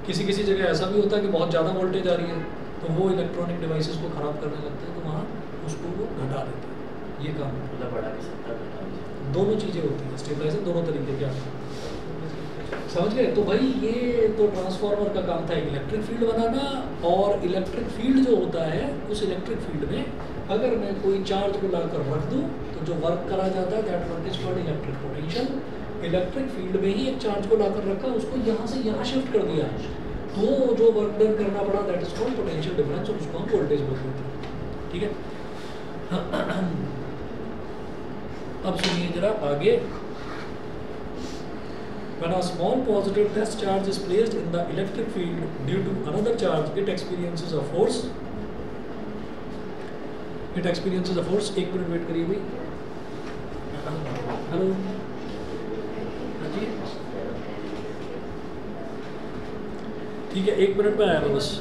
किसी किसी जगह ऐसा भी होता है कि बहुत ज़्यादा वोल्टेज आ रही है, तो वो इलेक्ट्रॉनिक डिवाइसेस को ख़राब करने लगता है, तो वहाँ उसको वो घटा देता है। ये काम मतलब बढ़ा के 70 दोनों चीज़ें होती हैं, स्टेबलाइजर दोनों तरीके के आते हैं, समझ गए। तो भाई ये तो ट्रांसफार्मर का काम था इलेक्ट्रिक फील्ड बनाना, और इलेक्ट्रिक फील्ड जो होता है उस इलेक्ट्रिक फील्ड में अगर मैं कोई चार्ज को लाकर रख दूँ तो जो वर्क करा जाता है that work is called electric potential. Electric field में ही एक चार्ज को लाकर रखा, उसको यहाँ से यहाँ शिफ्ट कर दिया, तो जो वर्क डन करना पड़ा that is called potential difference, और उसको हम वोल्टेज बोलते हैं, ठीक है। अब सुनिए जरा आगे। When a small positive test charge is placed in the electric field due to another charge, it experiences a force. It experiences a force. एक मिनट वेट करिए भाई। हेलो, जी ठीक है, 1 मिनट में आया मैं बस।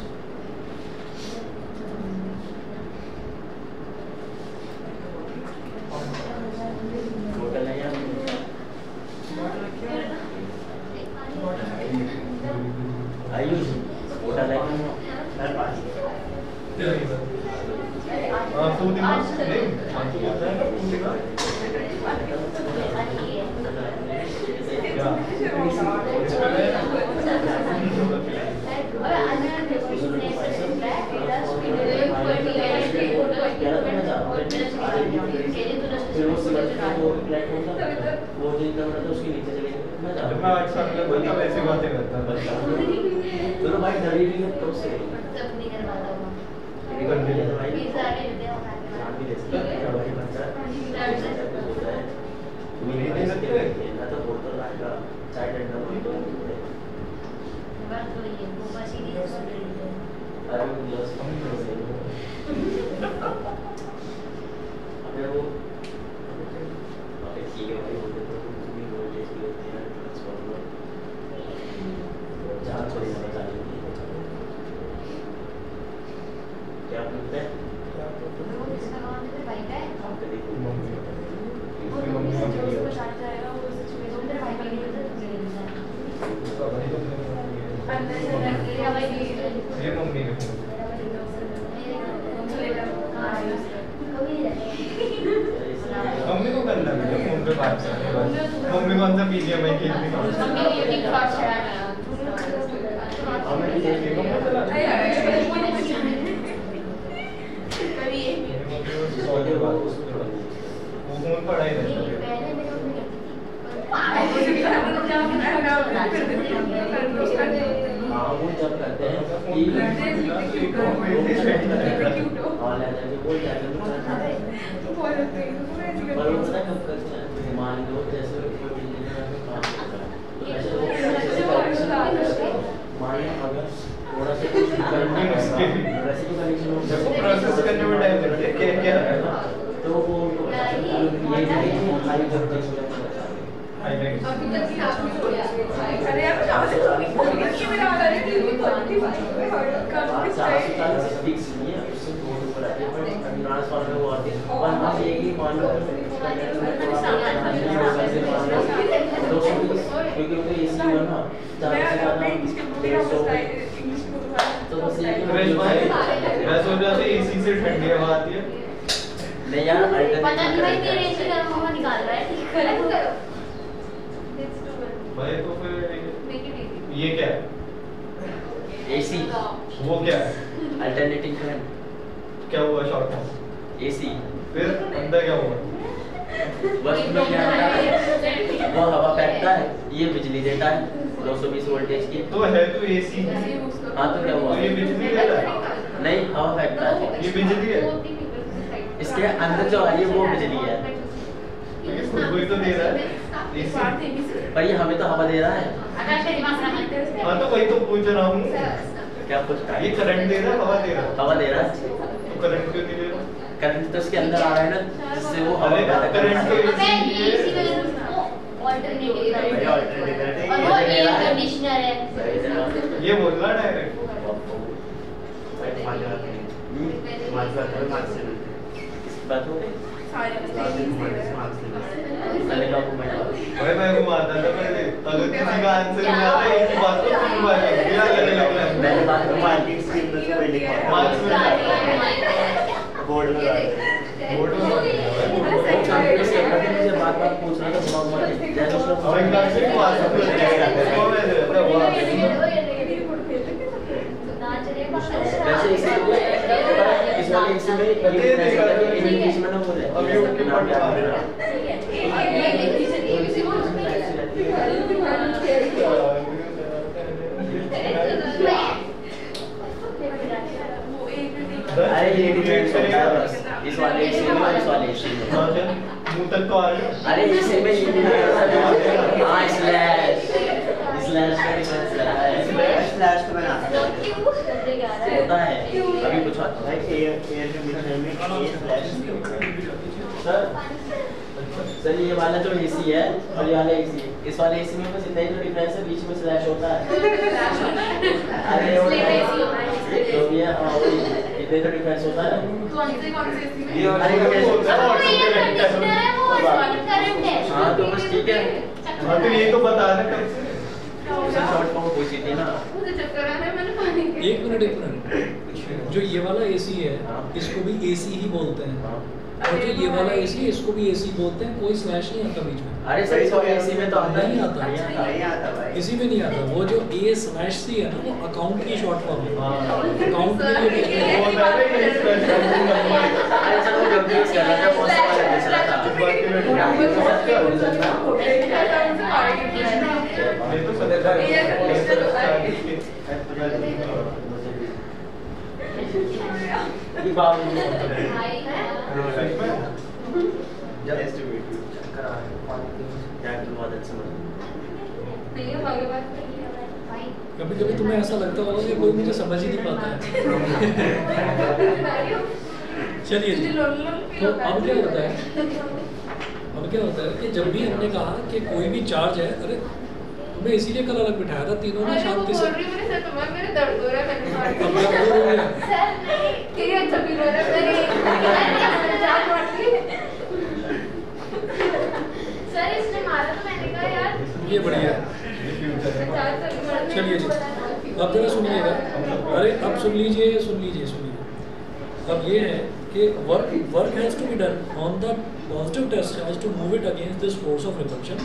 ये बिजली देता है 220 वोल्टेज की। तो है तो एसी। हाँ तो क्या हुआ? तो ये बिजली दे रहा है? नहीं, हवा फेंकता है। ये बिजली है? इसके अंदर जो आ रही है वो बिजली है। तो ये खुद को ही तो दे रहा है एसी। पर ये हमें तो हवा दे रहा है। हाँ तो वही तो पूछ रहा हूँ। क्या पूछ रहा है? ये करंट दे रहा है हवा दे रहा है? हवा दे रहा है। तो करंट क्यों नहीं दे रहा? करंट तो इसके अंदर आ रहा है ना, जिससे वो हवा अरे पैदा कर करंट रहा के है। ये बोल रहा डायरेक्ट। बात हो गई? भाई मैं घुमाता था पहले, अगर किसी का आंसर नहीं आता एक ही बात को तीन बार लिखते हैं, अलग अलग लाइन। मैंने बात मार्क्स में बोर्ड में बोर्ड में मुझे बात पूछ रहा था। हमारी क्लास में पास हो जाएगा कौन है रहता हुआ वैसे इसी इस वाले इसी में इंग्लिश में ना बोले अभी उनके नाम याद है अरे ये डिफरेंस होता है बस इस वाले इसी में और इस वाले इसी में। मुंह तक तो आ रहा है। अरे इसी में ये भी हाँ स्लैश स्लैश का डिफरेंस है। स्लैश तो मैंने होता है अभी पूछा भाई एयर के मिक्सचर में ए स्लैश सर ये वाला जो एसी है और ये वाला एसी इस वाले एसी में बस इतना ही जो डिफरेंस है बीच में स्लैश होता है। अरे तो ये इतने तो डिफरेंस होता है। ये अरे हाँ तो बस ठीक है। हाँ तो ये तो बता रहे कब से शॉर्ट फॉर्म पूछी थी ना। एक मिनट जो ये वाला एसी है इसको भी एसी ही बोलते हैं और जो ये वाला एसी है इसको भी एसी बोलते हैं। कोई स्लैश नहीं आता बीच में। अरे सर इस वाले एसी में तो आता नहीं आता भाई। इसी में नहीं आता। वो जो ए स्लैश सी है ना वो अकाउंट की शॉर्ट फॉर्म है। अकाउंट में ये बीच में वो बता रहे ये अरे सर वो कंफ्यूज कर रहा था कौन सा वाला पूछ रहा था। ये तो पता ये बात कभी कभी तुम्हें ऐसा लगता होगा कि कोई मुझे समझ ही नहीं पाता है। चलिए जी। तो अब क्या होता है कि जब भी हमने कहा कि कोई भी चार्ज है, अरे तुम्हें इसीलिए कल अलग बिठाया था तीनों ने शांति से। ये बढ़िया। चलिए जी अब जरा सुनिएगा। अरे अब सुन लीजिए। अब ये है कि work has to be done on the positive test charge to move it against this force of repulsion.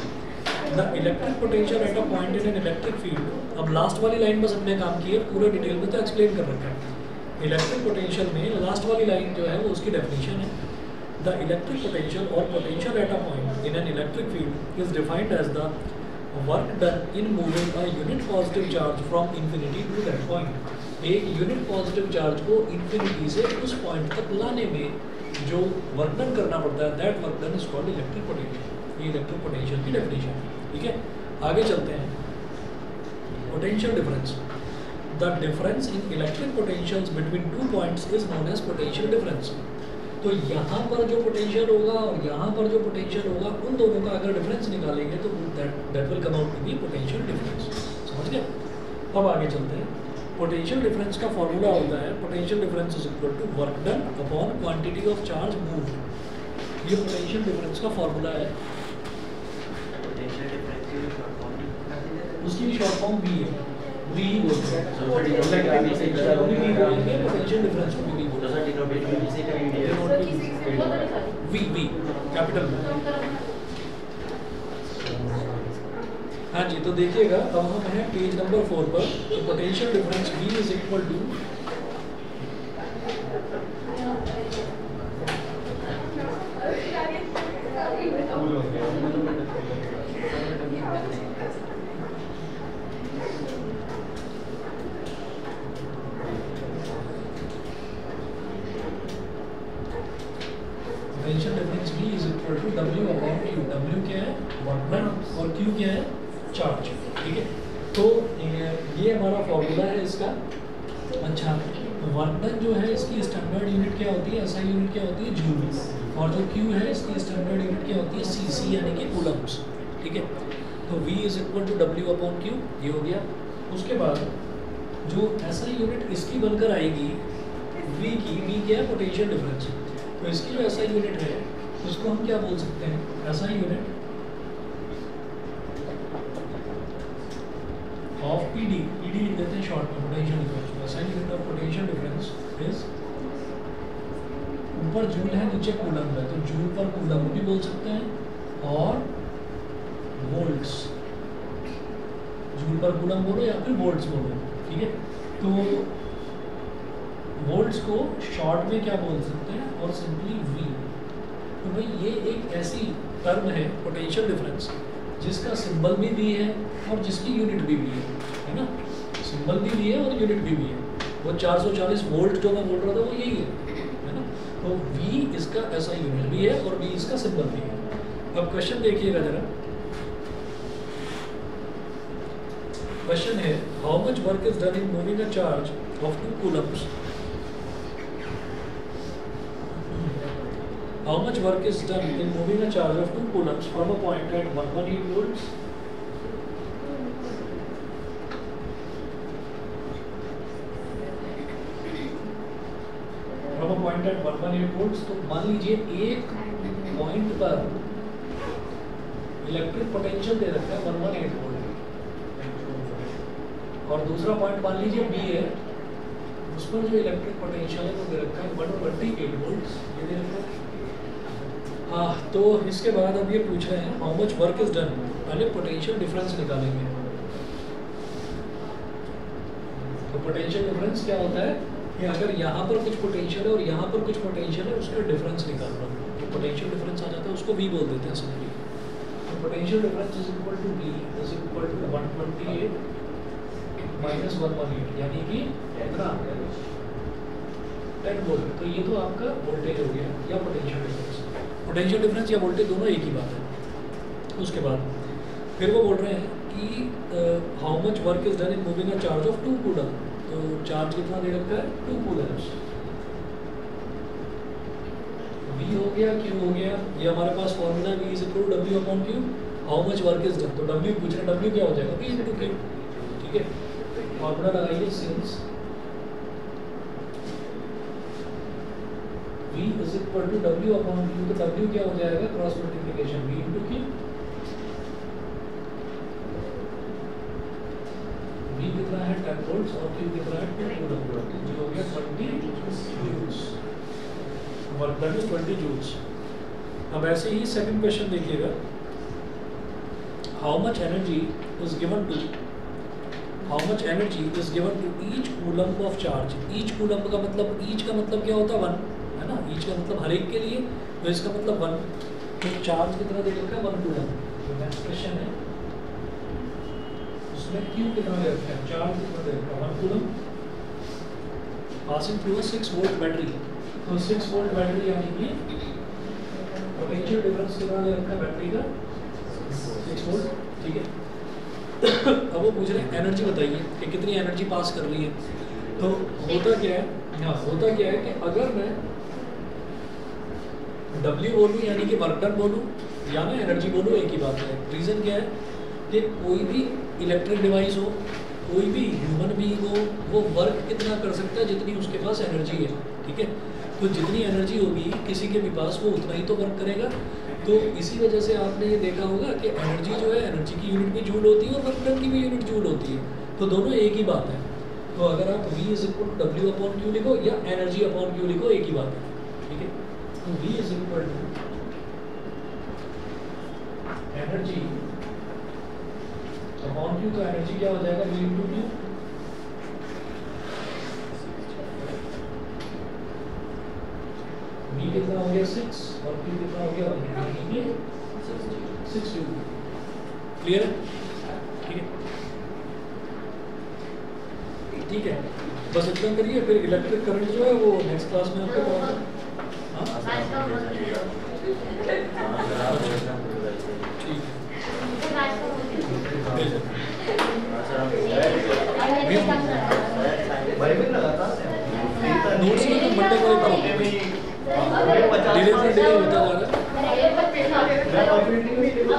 The electric potential at a point in an electric field. अब लास्ट वाली लाइन बस अपने काम की है, पूरा डिटेल में तो एक्सप्लेन कर रखा है। इलेक्ट्रिक पोटेंशियल में लास्ट वाली लाइन जो है वो उसकी डेफिनेशन है। द इलेक्ट्रिक पोटेंशियल और potential at a point in an electric field is defined as the work done in moving a unit positive charge from infinity to that point. एक unit positive charge को infinity से उस point तक लाने में जो work done करना पड़ता है that work done is called electric potential. ये इलेक्ट्रिक पोटेंशियल की डेफिनेशन है। ठीक है, आगे चलते हैं। Potential difference. The difference in electric potentials between two points is known as potential difference. तो यहाँ पर जो पोटेंशियल होगा और यहाँ पर जो पोटेंशियल होगा उन दोनों का अगर डिफरेंस निकालेंगे तो that will come out to be potential difference. समझ गए? अब आगे चलते हैं। पोटेंशियल डिफरेंस का फॉर्मूला होता है potential difference is equal to work done upon quantity of charge moved. ये पोटेंशियल डिफरेंस का फॉर्मूला है। उसकी भी शॉर्ट फॉर्म बी है, वी ही बोलते हैं। पोटेंशियल डिफरेंस को भी बोलते हैं। वी कैपिटल में। हाँ जी, तो देखिएगा अब हम हैं पेज नंबर 4 पर। तो potential difference V is equal to done, और क्यू क्या है, चार्ज। ठीक है, तो ये हमारा फॉर्मूला है इसका। अच्छा, वर्क डन जो है इसकी स्टैंडर्ड यूनिट क्या होती है, एसआई यूनिट क्या होती है, जूल, और जो क्यू है इसकी स्टैंडर्ड यूनिट क्या होती है, सीसी यानी कि कूलम्स। ठीक है, तो V is equal to W upon Q, ये हो गया। उसके बाद जो एसआई यूनिट इसकी बनकर आएगी V की, V क्या है, पोटेंशियल डिफरेंस। तो इसकी जो एसआई यूनिट है उसको हम क्या बोल सकते हैं, SI unit of PD, PD लिख देते हैं शॉर्ट में, potential difference. SI unit of potential difference is, ऊपर जूल है नीचे कूलम है, तो जूल पर कूलम भी बोल सकते हैं, और वोल्ट्स, जूल पर कूलम बोलो या फिर वोल्ट्स बोलो। ठीक है, तो वोल्ट्स को शॉर्ट में क्या बोल सकते हैं, और सिंपली V। तो भाई ये एक ऐसी टर्म है पोटेंशियल डिफरेंस जिसका सिंबल भी V है और जिसकी यूनिट भी V है ना, सिंबल भी V है और यूनिट भी V है। वो 440 वोल्ट जो मैं बोल रहा था वो यही है ना। तो V इसका ऐसा यूनिट भी है और V इसका सिंबल भी है। अब क्वेश्चन देखिएगा जरा, क्वेश्चन है how much work is done in moving a charge of 2 Coulomb's, how much work is done in moving a charge of 2 coulombs from a point at 118 volts from a point at 118 volts। तो मान लीजिए एक point पर electric potential दे रखा है 118 volt, और दूसरा point मान लीजिए B है, उस पर जो इलेक्ट्रिक पोटेंशियल है वो दे रखा है 128 वोल्ट, ये दे रखा है। हाँ, तो इसके बाद अब ये पूछ रहे हैं how much work is done, पहले पोटेंशियल डिफरेंस निकालेंगे। तो पोटेंशियल डिफरेंस क्या होता है कि अगर यहाँ पर कुछ पोटेंशियल है और यहाँ पर कुछ पोटेंशियल है, उसका डिफरेंस निकालना। तो पोटेंशियल डिफरेंस आ जाता है, उसको V बोल देते हैं सिंपली। तो potential difference is equal to V is equal to 128 minus 118, यानी कि कितना, 10 वोल्ट। तो ये तो आपका वोल्टेज हो गया या पोटेंशियल डिफरेंस। पोटेंशियल डिफरेंस या वोल्टेज दोनों एक ही बात है। उसके बाद फिर वो बोल रहे हैं कि how much work is done in moving a charge of 2 coulomb. तो चार्ज कितना दे रखा है, 2 कूलम्स। V हो गया, Q हो गया, ये हमारे पास formula V is equal to W upon Q। How much work is done, तो W पूछ रहे हैं, W क्या हो जाएगा, V इनटू Q। ठीक है, फॉर्मूला लगाइए, since V is equal to W upon Q, तो W क्या हो जाएगा, cross multiplication V into Q। V कितना है 10 वोल्ट्स और Q कितना है 2 कूलम, जो हो गया 20 joules. Work done is 20 joules. अब ऐसे ही सेकंड क्वेश्चन देखिएगा, how much energy is given to, how much energy is given to each coulomb of charge. Each coulomb का मतलब, ईच का मतलब क्या होता है, 1 है ना, ईच का मतलब हर एक के लिए, तो इसका मतलब 1। तो चार्ज कितना दे रखा है, 1 कूलम। तो नेक्स्ट क्वेश्चन है उसमें Q कितना दे रखा है, चार्ज कितना दे रखा है, 1 coulomb passing through 6 volt battery. तो 6 वोल्ट बैटरी यानी कि पोटेंशियल डिफरेंस कितना दे रखा है बैटरी का, 6 वोल्ट। ठीक है, अब वो पूछ रहे हैं एनर्जी बताइए कि कितनी एनर्जी पास कर रही है। तो होता क्या है, हाँ होता क्या है कि अगर मैं W बोलूँ यानी कि वर्क डन बोलूँ या मैं एनर्जी बोलूँ, एक ही बात है। रीज़न क्या है कि कोई भी इलेक्ट्रिक डिवाइस हो, कोई भी ह्यूमन बीइंग हो, वो वर्क कितना कर सकता है जितनी उसके पास एनर्जी है। ठीक है, तो जितनी एनर्जी होगी किसी के भी पास, वो उतना ही तो वर्क करेगा। तो इसी वजह से आपने ये देखा होगा कि एनर्जी जो है, एनर्जी की यूनिट भी जूल होती है और वर्क डन की भी यूनिट जूल होती है। तो दोनों एक ही बात है। तो अगर आप V is equal to W upon Q लिखो या एनर्जी अपॉन Q लिखो, एक ही बात है। ठीक है, तो V is equal to energy upon Q, तो एनर्जी क्या हो जाएगा, V इंटू Q। V कितना हो गया 6 और Q कितना हो गया 6 जूल। क्लियर है? ठीक है, ठीक है, बस इतना करिए, फिर इलेक्ट्रिक करंट जो है वो नेक्स्ट क्लास में आपको कराऊंगा। हाँ ठीक है। भाई भी लगाता है नोट्स में तो मंडे को हफ्ते में डिले से डिले होता जा रहा है। मैं